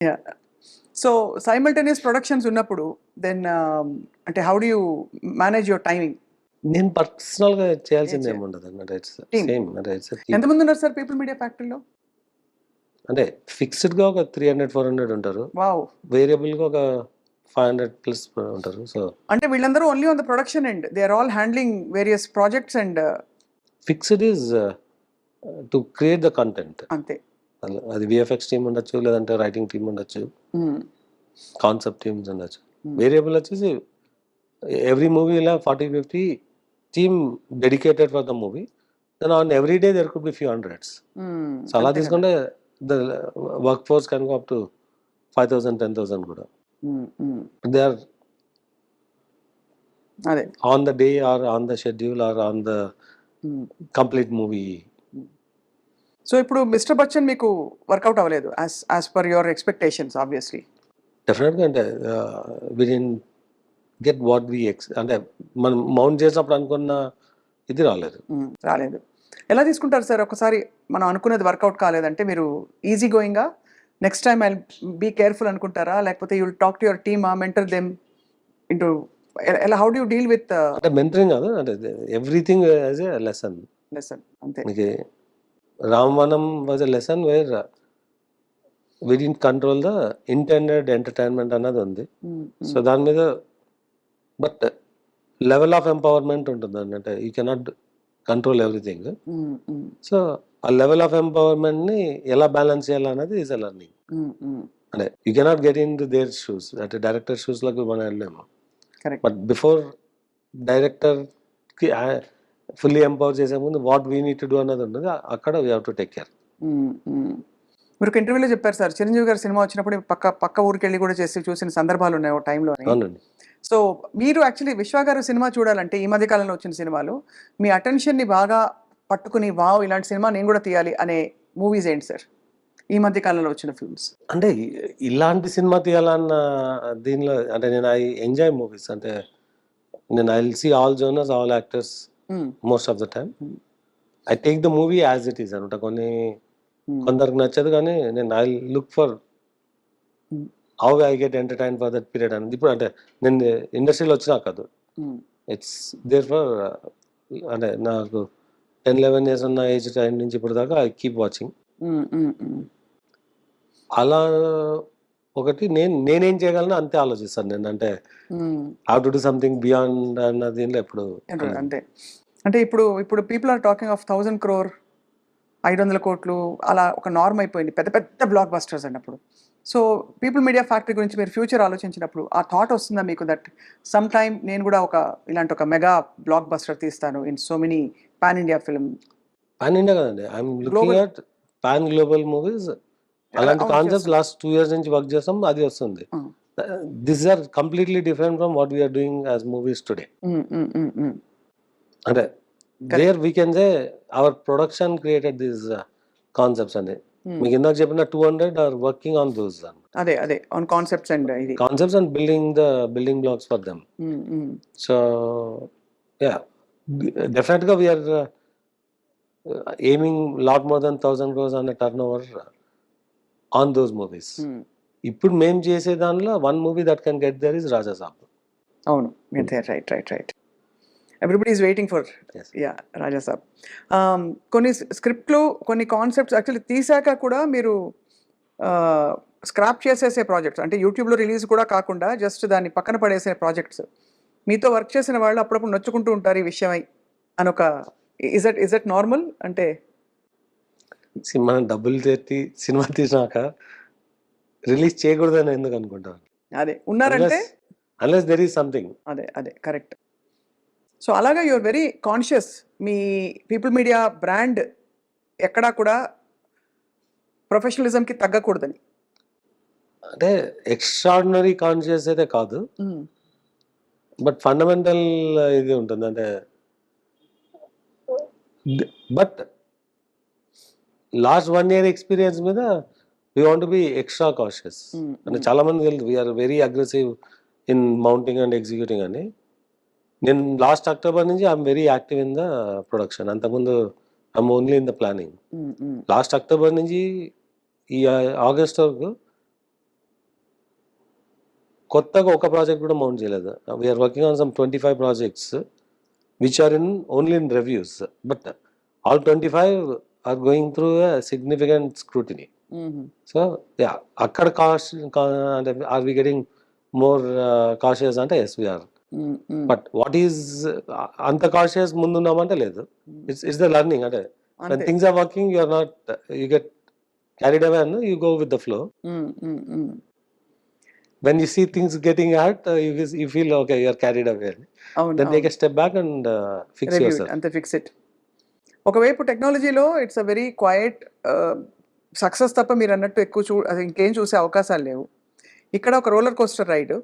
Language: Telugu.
యాహ్! సో, సైమల్టేనియస్ ప్రొడక్షన్స్ ఉన్నప్పుడు దెన్ అంటే how do you manage your timing? నేను పర్సనల్‌గా ఏం చేయాల్సింది చేయాలి? ఏముండదండి. అంటే ఇట్స్ టీమ్. సేమ్ అంటే ఇట్స్ ఎ టీమ్. ఎంతమందున్నారు సార్ పీపుల్ మీడియా ఫ్యాక్టరీలో? అంటే ఫిక్స్‌డ్‌గా ఒక 300, 400 ఉంటారు. వావ్! వేరియబుల్‌గా ఒక 500 ప్లస్ ఉంటారు. సో, అంటే వీళ్ళందరూ only on the production end. They are all handling various projects and fixed is to create the content. అంతే. అది వీఎఫ్ఎక్స్ టీమ్ ఉండొచ్చు, లేదంటే రైటింగ్ టీమ్ ఉండొచ్చు, హ్మ్. కాన్సెప్ట్ టీమ్స్ ఉండొచ్చు. హ్మ్. వేరియబుల్ వచ్చేసి ఎవ్రీ మూవీ ఇలా 40, 50 team dedicated for the movie. Then on every day there could be few hundreds. Hmm. So, అలా అంతే కదా! తీసుకుంటే the work force can go up to 5,000, 10,000 కూడా. హ్మ్. హ్మ్. దే ఆర్ అదే. On the day or on the schedule or on the hmm. Complete movie. So, ఇప్పుడు 'మిస్టర్ బచ్చన్' మీకు వర్కౌట్ అవ్వలేదు. As per your expectations obviously. డెఫినెట్‌గా అంటే we didn't get what we అంటే మనం మౌంట్ చేసినప్పుడు అనుకున్న ఇది రాలేదు. రాలేదు. ఎలా తీసుకుంటారు సార్? ఒకసారి మనం అనుకున్నది వర్కౌట్ కాలేదంటే మీరు ఈజీ గోయింగా? Next time I'll be careful అనుకుంటారా? లేకపోతే you will talk to your team mentor them into ఎలా how do you deal with అంటే మెంటరింగ్ కాదు. అంటే everything as a lesson. Lesson అంతే. మీకు 'Ramavanam' was a lesson where we didn't control the intended entertainment అన్నది ఉంది. హ్మ్. సో, హ్మ్. దాని మీద బట్ లెవెల్ ఆఫ్ ఎంపవర్‌మెంట్ ఉంటుందండి. అంటే యూ కెనాట్ కంట్రోల్ ఎవ్రీథింగ్. హ్మ్. హ్మ్. సో, ఆ లెవెల్ ఆఫ్ ఎంపవర్‌మెంట్‌ని ఎలా బ్యాలెన్స్ చేయాలన్నది is a learning. Hmm. Hmm. అంటే you cannot get into their shoes. అంటే డైరెక్టర్ షూస్‌లోకి మనం వెళ్ళలేము. కరెక్ట్. బట్ బిఫోర్ డైరెక్టర్‌కి ఫుల్లీ ఎంపవర్ చేసే ముందు what we need to do అన్నది ఉన్నది. అక్కడ we have to take care. Hmm. Hmm. మీరు ఒక ఇంటర్వ్యూలో చెప్పారు సార్. 'చిరంజీవి' గారి సినిమా వచ్చినప్పుడు పక్క ఊరికెళ్ళి కూడా చూసిన సందర్భాలున్నాయి ఓ టైంలోని. అవునండి. సో, మీరు యాక్చువల్లీ 'విశ్వ' గారి సినిమా చూడాలంటే ఈ మధ్య కాలంలో వచ్చిన సినిమాలు మీ అటెన్షన్‌ని బాగా పట్టుకుని వావ్! ఇలాంటి సినిమా నేను కూడా తీయాలి అనే మూవీస్ ఏంటి సార్? ఈ మధ్య కాలంలో వచ్చిన ఫిల్మ్స్. అంటే ఇలాంటి సినిమా తీయాలన్న దీనిలో అంటే నేను ఐ ఎంజాయ్ మూవీస్. అంటే నేను I will see all genres, all actors hmm. Most of the time. Hmm. I take the movie as it is అనమాట. హ్మ్. కొందరికి నచ్చదు కానీ నేను I look for hmm. How I get entertained for that period అనేది. ఇప్పుడు అంటే నేను ఇండస్ట్రీలో వచ్చినా కాదు. హ్మ్. ఇట్స్ దేర్ ఫర్ అంటే నాకు 10, 11 ఇయర్స్ ఉన్న ఏజ్ టైం నుంచి ఇప్పుడు దాకా ఐ కీప్ వాచింగ్. హ్మ్. హ్మ్. హ్మ్. అలా ఒకటి నేనేం చేయగలను అంతే ఆలోచిస్తాను నేను. అంటే hmm. Have to do something beyond అన్న దీనిలో ఎప్పుడు అంతే. అంటే ఇప్పుడు people are talking of 1000 crore 500,00,00,000 అలా ఒక నార్మ్ అయిపోయింది. పెద్ద పెద్ద బ్లాక్ బస్టర్స్ అన్నప్పుడు. సో, పీపుల్ మీడియా ఫ్యాక్టరీ గురించి మీరు ఫ్యూచర్ ఆలోచించినప్పుడు ఆ థాట్ వస్తుందా మీకు దట్ సమ్ టైమ్ నేను కూడా ఇలాంటి ఒక మెగా బ్లాక్ బస్టర్ తీస్తాను in so many pan India film pan India కదండి. I'm looking global at pan global movies. అలాంటి అవును కాన్సెప్ట్స్ చేస్తాను. లాస్ట్ 2 ఇయర్స్ నుంచి వర్క్ చేస్తాం. అది వస్తుంది. ఆ! This are completely different from what we are doing as movies today. Hmm. Hmm. Hmm. Hmm. అంటే correct. There we can say our production created these concepts అండి. హ్మ్. మీకు ఇందాక చెప్పిన 200 ఆర్ వర్కింగ్ ఆన్ దోస్ అదే ఆన్ కాన్సెప్ట్స్ అండ్ ఇది. Concepts and building blocks for them. Hmm. Hmm. So, yeah! డెఫినెట్‌గా we are aiming lot more than 1000 crores అనే టర్నోవర్ ఆన్ దోస్ మూవీస్. హ్మ్. ఇప్పుడు మేము చేసే దానిలో one movie that can get there is 'Raja Saab.' అవును. అంతే. Right. Everybody is waiting for yes. Yeah! 'Raja Saab.' కొన్ని స్క్రిప్ట్‌లు, కొన్ని కాన్సెప్ట్స్ యాక్చువల్లీ తీసాక కూడా మీరు ఆహ్, స్క్రాప్ చేసేసే ప్రాజెక్ట్స్ అంటే యూట్యూబ్‌లో రిలీజ్ కూడా కాకుండా జస్ట్ దాన్ని పక్కన పడేసే ప్రాజెక్ట్స్. మీతో వర్క్ చేసిన వాళ్ళు అప్పుడప్పుడు నొచ్చుకుంటూ ఉంటారు ఈ విషయమై అనొక ఇస్ దట్ నార్మల్? అంటే మనం డబ్బులు పెట్టి సినిమా తీసినాక రిలీజ్ చేయకూడదని ఎందుకు అనుకుంటాం? అదే ఉన్నారంటే అన్‌లెస్ దేర్ ఈస్ సంథింగ్. అదే కరెక్ట్. సో, అలాగా యూ ఆర్ వెరీ కాన్షియస్. మీ పీపుల్ మీడియా బ్రాండ్ ఎక్కడా కూడా ప్రొఫెషనలిజంకి తగ్గకూడదని. అంటే ఎక్స్‌ట్రార్డినరీ కాన్షియస్ అయితే కాదు. హ్మ్. బట్ ఫండమెంటల్ ఇది ఉంటుంది. అంటే బట్ లాస్ట్ 1 ఇయర్ ఎక్స్‌పీరియన్స్ మీద we want to be extra cautious. Hmm. అంటే హ్మ్. చాలా మందికి తెలీదు. We are very aggressive in mounting and executing అని. నేను లాస్ట్ అక్టోబర్ నుంచి I'm very active in the production. అంతకుముందు I'm only in the planning. Hmm. Hmm. Last October నుంచి ఈ ఆగస్ట్ వరకు కొత్తగా ఒక ప్రాజెక్ట్ కూడా మౌంట్ చేయలేదు. We're working on some 25 projects which are only in reviews, but all 25 are going through significant scrutiny. So yeah, అక్కడ కాస్ట్ అంటే are we getting more cautious అంటే yes we're. But what is అంత కాషియస్ ముందున్నామంటే లేదు. It's the learning. అంటే when అంతే. things are working, you are not, you get carried away and you go with the flow. When you see things getting hard, you feel okay, you are carried away. అవును, Then take a step back and fix review yourself. అంతే, ఫిక్స్ ఇట్. ఒకవైపు టెక్నాలజీలో it's a very quite success తప్ప మీరు అన్నట్టు ఎక్కువ అది ఇంకేం చూసే అవకాశాలు లేవు. ఇక్కడ ఒక రోలర్ కోస్టర్ రైడ్,